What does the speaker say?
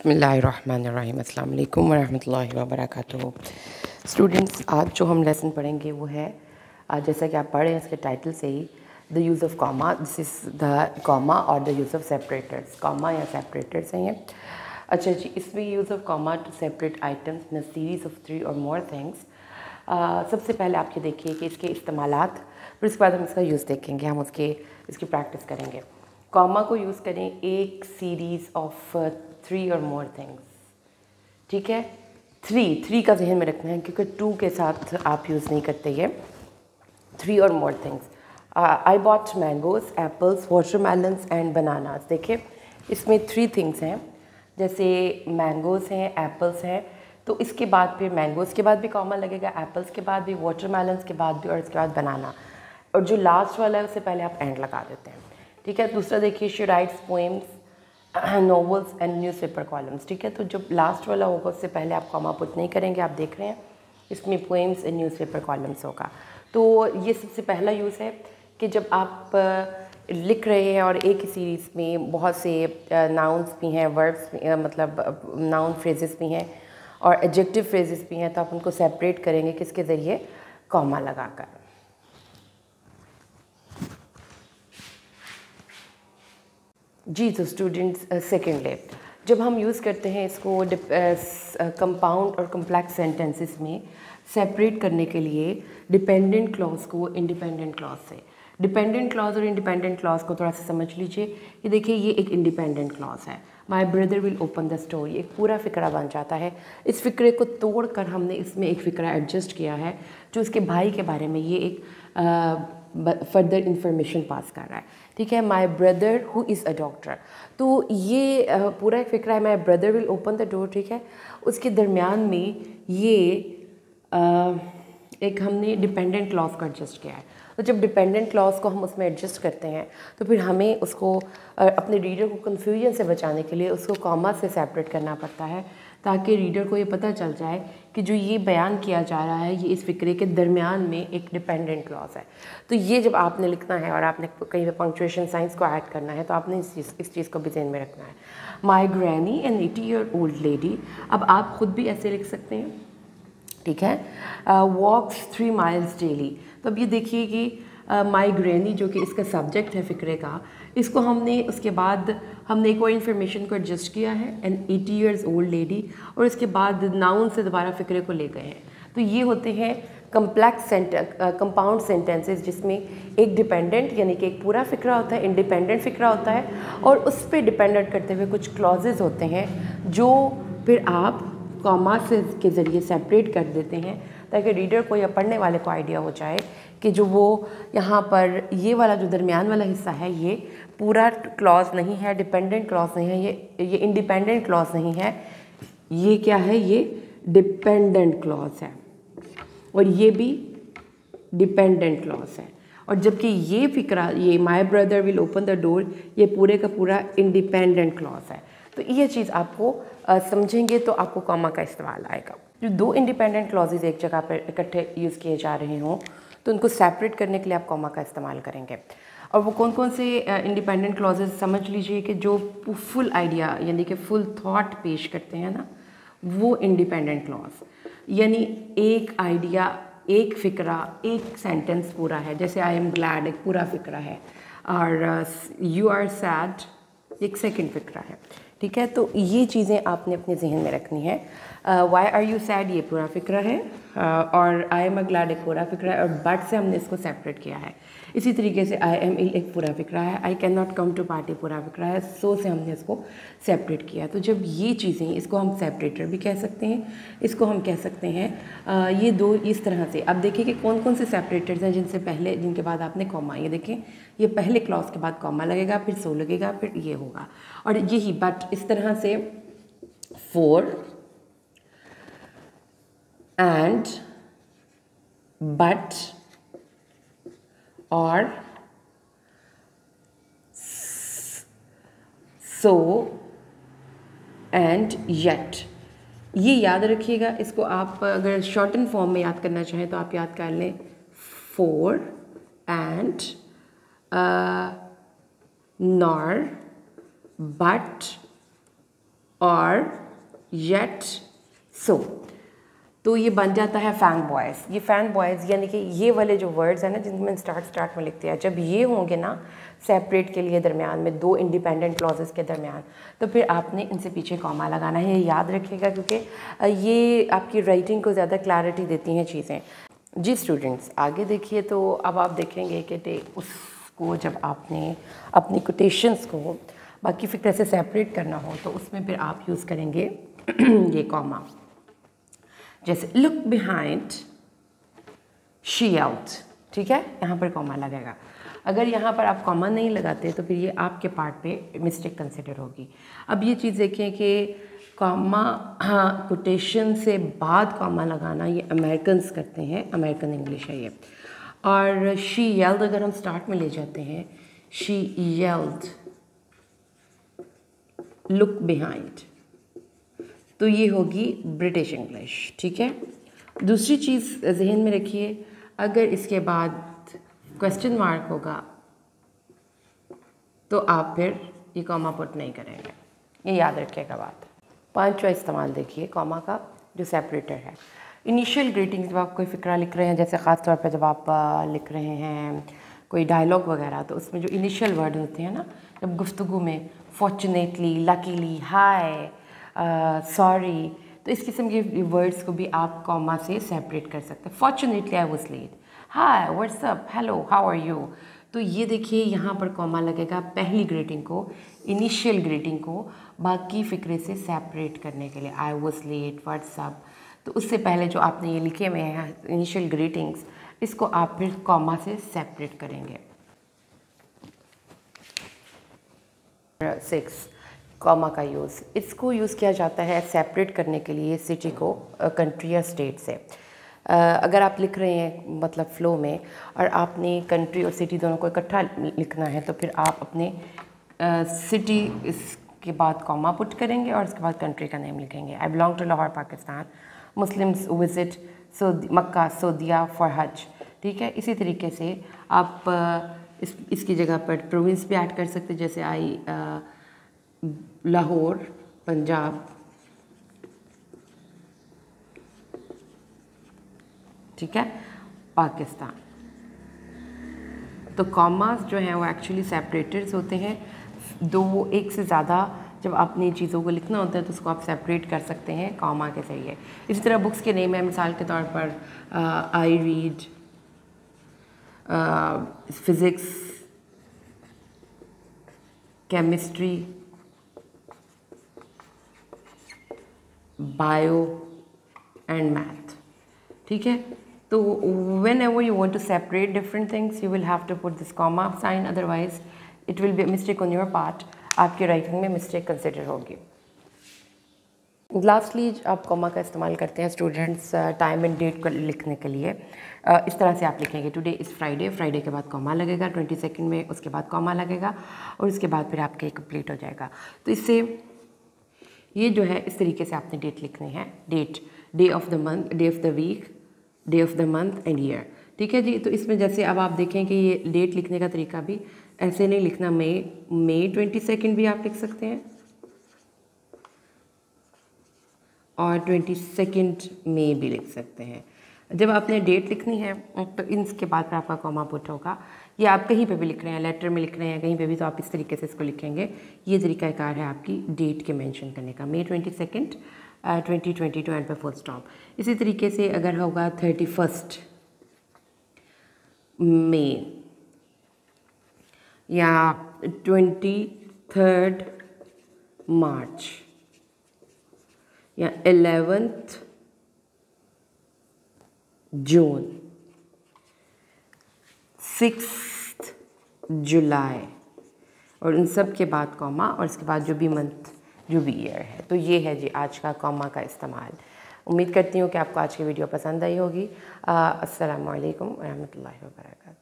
बिस्मिल्लाहिर्रहमानिर्रहीम अस्सलाम वालेकुम वरहमतुल्लाहि वबरकातुहू। स्टूडेंट्स, आज जो हम लेसन पढ़ेंगे वो है जैसा कि आप पढ़ रहे हैं इसके टाइटल से ही the use of comma. This is the comma और the use of separators. Comma या सेपरेटर्स हैं ये। अच्छा जी, इसमें use of comma to separate items in a series of 3 और मोर थिंग्स। सबसे पहले आप ये देखिए कि इसके इस्तेमालात, फिर उसके बाद हम इसका यूज़ देखेंगे, हम इसकी प्रैक्टिस करेंगे। कॉमा को यूज़ करें एक सीरीज़ ऑफ 3 और मोर थिंग्स। ठीक है, थ्री का जहन में रखना है क्योंकि 2 के साथ आप यूज़ नहीं करते ये। 3 और more things. I bought mangoes, apples, watermelons and bananas. देखिए इसमें 3 थिंग्स हैं, जैसे मैंगोज हैं, एप्पल्स हैं, तो इसके बाद फिर मैंगोज़ के बाद भी कॉमा लगेगा, एप्पल्स के बाद भी, वाटरमेलन्स के बाद भी, और इसके बाद बनाना। और जो लास्ट वाला है उससे पहले आप एंड लगा देते हैं। ठीक है, दूसरा देखिए she writes poems, novels and newspaper columns. ठीक है, तो जो लास्ट वाला होगा उससे पहले आप कॉमा पुट नहीं करेंगे। आप देख रहे हैं इसमें पोएम्स एंड न्यूज़पेपर कॉलम्स होगा। तो ये सबसे पहला यूज़ है कि जब आप लिख रहे हैं और एक ही सीरीज़ में बहुत से नाउन्स भी हैं, वर्ब्स मतलब नाउन फ्रेजेस भी हैं और एडजेक्टिव फ्रेजेस भी हैं, तो आप उनको सेपरेट करेंगे किसके ज़रिए? कॉमा लगाकर। जी, तो स्टूडेंट्स सेकेंडली जब हम यूज़ करते हैं इसको कंपाउंड और कम्प्लेक्स सेंटेंसेस में सेपरेट करने के लिए डिपेंडेंट क्लॉज को इंडिपेंडेंट क्लॉज से। डिपेंडेंट क्लॉज और इंडिपेंडेंट क्लॉज को थोड़ा सा समझ लीजिए। ये देखिए, ये एक इंडिपेंडेंट क्लॉज है। My brother will open the store, एक पूरा फ़िक्रा बन जाता है। इस फ़िक्रे को तोड़कर हमने इसमें एक फ़िक्रा एडजस्ट किया है जो उसके भाई के बारे में ये एक फर्दर इंफॉर्मेशन पास कर रहा है। ठीक है, my brother who is a doctor, तो ये पूरा एक फ़िक्रा है। My brother will open the door. ठीक है, उसके दरमियान में ये एक हमने डिपेंडेंट क्लॉज को एडजस्ट किया है। तो जब डिपेंडेंट क्लॉज को हम उसमें एडजस्ट करते हैं तो फिर हमें उसको अपने रीडर को कन्फ्यूजन से बचाने के लिए उसको कॉमा से सेपरेट करना पड़ता है, ताकि रीडर को ये पता चल जाए कि जो ये बयान किया जा रहा है ये इस फ़िक्रे के दरमियान में एक डिपेंडेंट क्लॉज है। तो ये जब आपने लिखना है और आपने कहीं पर पंक्चुएशन साइंस को ऐड करना है तो आपने इस चीज़ को भी ध्यान में रखना है। माई ग्रैनी एन 80-year-old लेडी, अब आप ख़ुद भी ऐसे लिख सकते हैं। ठीक है, वॉक्स 3 miles डेली। तो अब ये देखिए कि माई ग्रैनी जो कि इसका सब्जेक्ट है फ़िक्रे का, इसको हमने उसके बाद हमने एक और इन्फॉर्मेशन को एडजस्ट किया है, एन 80-year-old लेडी, और इसके बाद नाउन से दोबारा फ़िक्रे को ले गए हैं। तो ये होते हैं कम्प्लेक्स कंपाउंड सेंटेंसेस जिसमें एक डिपेंडेंट यानी कि एक पूरा फ़िक्रा होता है, इंडिपेंडेंट फ़िक्रा होता है, और उस पर डिपेंडेंट करते हुए कुछ क्लॉजेज होते हैं जो फिर आप कॉमा से के ज़रिए सेपरेट कर देते हैं, ताकि रीडर को या पढ़ने वाले को आइडिया हो जाए कि जो वो यहाँ पर ये वाला जो दरमियान वाला हिस्सा है ये पूरा क्लॉज नहीं है, डिपेंडेंट क्लॉज नहीं है, ये इंडिपेंडेंट क्लॉज नहीं है, ये क्या है? ये डिपेंडेंट क्लॉज है, और ये भी डिपेंडेंट क्लॉज है। और जबकि ये फ़िक्रा, ये my brother will open the door, ये पूरे का पूरा इंडिपेंडेंट क्लॉज है। तो ये चीज़ आपको समझेंगे तो आपको कॉमा का इस्तेमाल आएगा। जो 2 इंडिपेंडेंट क्लॉजेज एक जगह पर इकट्ठे यूज़ किए जा रहे हों तो उनको सेपरेट करने के लिए आप कॉमा का इस्तेमाल करेंगे। और वो कौन कौन से इंडिपेंडेंट क्लॉजेज समझ लीजिए कि जो फुल आइडिया यानी कि फुल थॉट पेश करते हैं ना, वो इंडिपेंडेंट क्लॉज, यानी एक आइडिया, एक फ़िक्रा, एक सेंटेंस पूरा है। जैसे आई एम ग्लैड एक पूरा फ़िक्रा है, और यू आर सैड एक सेकंड फ़िक्रा है। ठीक है, तो ये चीज़ें आपने अपने जहन में रखनी है। वाई आर यू सैड ये पूरा फ़िक्रा है, और आई एम अ ग्लैड एक पूरा फ़िक्रा है, और बट से हमने इसको सेपरेट किया है। इसी तरीके से आई एम इल एक पूरा फ़िक्रा है, I can not come to party पूरा फ़िक्रा है, सो से हमने इसको सेपरेट किया। तो जब ये चीज़ें, इसको हम सेपरेटर भी कह सकते हैं, इसको हम कह सकते हैं ये 2 इस तरह से। अब देखिए कि कौन कौन से सेपरेटर्स हैं जिनसे पहले, जिनके बाद आपने कॉमा, ये देखें ये पहले क्लॉज के बाद कॉमा लगेगा, फिर सो लगेगा, फिर ये होगा, और यही बट इस तरह से फोर एंड बट और सो एंड येट, ये याद रखिएगा। इसको आप अगर शॉर्टन फॉर्म में याद करना चाहें तो आप याद कर लें, फोर एंड नॉर बट और येट सो, तो ये बन जाता है फैन बॉयज़। ये फैन बॉयज़ यानी कि ये वाले जो वर्ड्स हैं ना जिनको मैंने स्टार्ट में लिखते हैं, जब ये होंगे ना सेपरेट के लिए दरमियान में दो इंडिपेंडेंट क्लॉजेस के दरमियान, तो फिर आपने इनसे पीछे कॉमा लगाना है। ये याद रखिएगा क्योंकि ये आपकी राइटिंग को ज़्यादा क्लैरिटी देती हैं चीज़ें। जी स्टूडेंट्स, आगे देखिए। तो अब आप देखेंगे कि उसको जब आपने अपनी कोटेशंस को बाकी फिक्र से सेपरेट करना हो तो उसमें फिर आप यूज़ करेंगे ये कॉमा। जैसे लुक बिहाइंड शी आउट, ठीक है, यहाँ पर कॉमा लगेगा। अगर यहाँ पर आप कॉमा नहीं लगाते तो फिर ये आपके पार्ट पे मिस्टेक कंसिडर होगी। अब ये चीज़ देखें कि कॉमा, हाँ, कोटेशन से बाद कॉमा लगाना ये अमेरिकन्स करते हैं, अमेरिकन इंग्लिश है ये। और शी येल्ड अगर हम स्टार्ट में ले जाते हैं, शी येल्ड लुक बिहाइंड, तो ये होगी ब्रिटिश इंग्लिश, ठीक है। दूसरी चीज़ जहन में रखिए, अगर इसके बाद क्वेश्चन मार्क होगा तो आप फिर ये कॉमा पुट नहीं करेंगे, ये याद रखिएगा बात। पांचवा इस्तेमाल देखिए कॉमा का जो सेपरेटर है। इनिशियल ग्रीटिंग्स जब आप कोई फ़िक्रा लिख रहे हैं, जैसे ख़ास तौर पर जब आप लिख रहे हैं कोई डायलॉग वगैरह, तो उसमें जो इनिशियल वर्ड होते हैं ना, जब गुफ्तगू में फॉर्चुनेटली, लकीली, हाय, सॉरी, तो इस किस्म के वर्ड्स को भी आप कॉमा से सेपरेट कर सकते हैं। Fortunately I was late, hi, what's up, hello, how are you, तो ये देखिए यहाँ पर कॉमा लगेगा पहली ग्रीटिंग को, इनिशियल ग्रीटिंग को बाकी फ़िक्रे से सेपरेट करने के लिए। I was late, what's up, तो उससे पहले जो आपने ये लिखे हुए हैं इनिशियल ग्रीटिंग्स, इसको आप फिर कॉमा से सेपरेट करेंगे। 6 कॉमा का यूज़, इसको यूज़ किया जाता है सेपरेट करने के लिए सिटी को कंट्री या स्टेट से। अगर आप लिख रहे हैं मतलब फ़्लो में और आपने कंट्री और सिटी दोनों को इकट्ठा लिखना है, तो फिर आप अपने सिटी इसके बाद कॉमा पुट करेंगे और उसके बाद कंट्री का नेम लिखेंगे। I belong to Lahore Pakistan, Muslims visit Mecca Saudia for hajj, ठीक है। इसी तरीके से आप इसकी जगह पर प्रोविंस भी ऐड कर सकते, जैसे आई लाहौर पंजाब, ठीक है, पाकिस्तान। तो कॉमास जो हैं वो एक्चुअली सेपरेटर्स होते हैं। दो एक से ज़्यादा जब आपने चीज़ों को लिखना होता है तो उसको आप सेपरेट कर सकते हैं कॉमा के ज़रिए। इसी तरह बुक्स के नेम है, मिसाल के तौर पर I read, physics, chemistry, bio and math, ठीक है। तो whenever you want to separate different things you will have to put this comma sign, otherwise it will be a mistake on your part, आपकी writing में mistake consider होगी। Lastly आप comma का इस्तेमाल करते हैं स्टूडेंट्स टाइम एंड डेट को लिखने के लिए। इस तरह से आप लिखेंगे टुडे इज़ फ्राइडे, फ्राइडे के बाद कॉमा लगेगा 20 सेकंड में, उसके बाद कॉमा लगेगा और उसके बाद फिर आपके कंप्लीट हो जाएगा। तो इससे ये जो है इस तरीके से आपने डेट लिखनी है, date, day of the month, day of the week, day of the month and year, ठीक है जी। तो इसमें जैसे अब आप देखें कि ये डेट लिखने का तरीका भी ऐसे नहीं लिखना, मई 22 भी आप लिख सकते हैं और 22 मई भी लिख सकते हैं। जब आपने डेट लिखनी है तो इसके बाद फिर आपका कॉमा पुट होगा। ये आप कहीं पे भी लिख रहे हैं, लेटर में लिख रहे हैं कहीं पे भी, तो आप इस तरीके से इसको लिखेंगे। ये तरीक़ाकार है आपकी डेट के मेंशन करने का, मई 22 2022 एंड पे फुल स्टॉप। इसी तरीके से अगर होगा 31 मई या 23 मार्च या 11 जून, 6 जुलाई, और उन सब के बाद कॉमा और इसके बाद जो भी मंथ जो भी ईयर है। तो ये है जी आज का कॉमा का इस्तेमाल। उम्मीद करती हूँ कि आपको आज की वीडियो पसंद आई होगी। अस्सलामु अलैकुम व रहमतुल्लाहि व बरकातहू।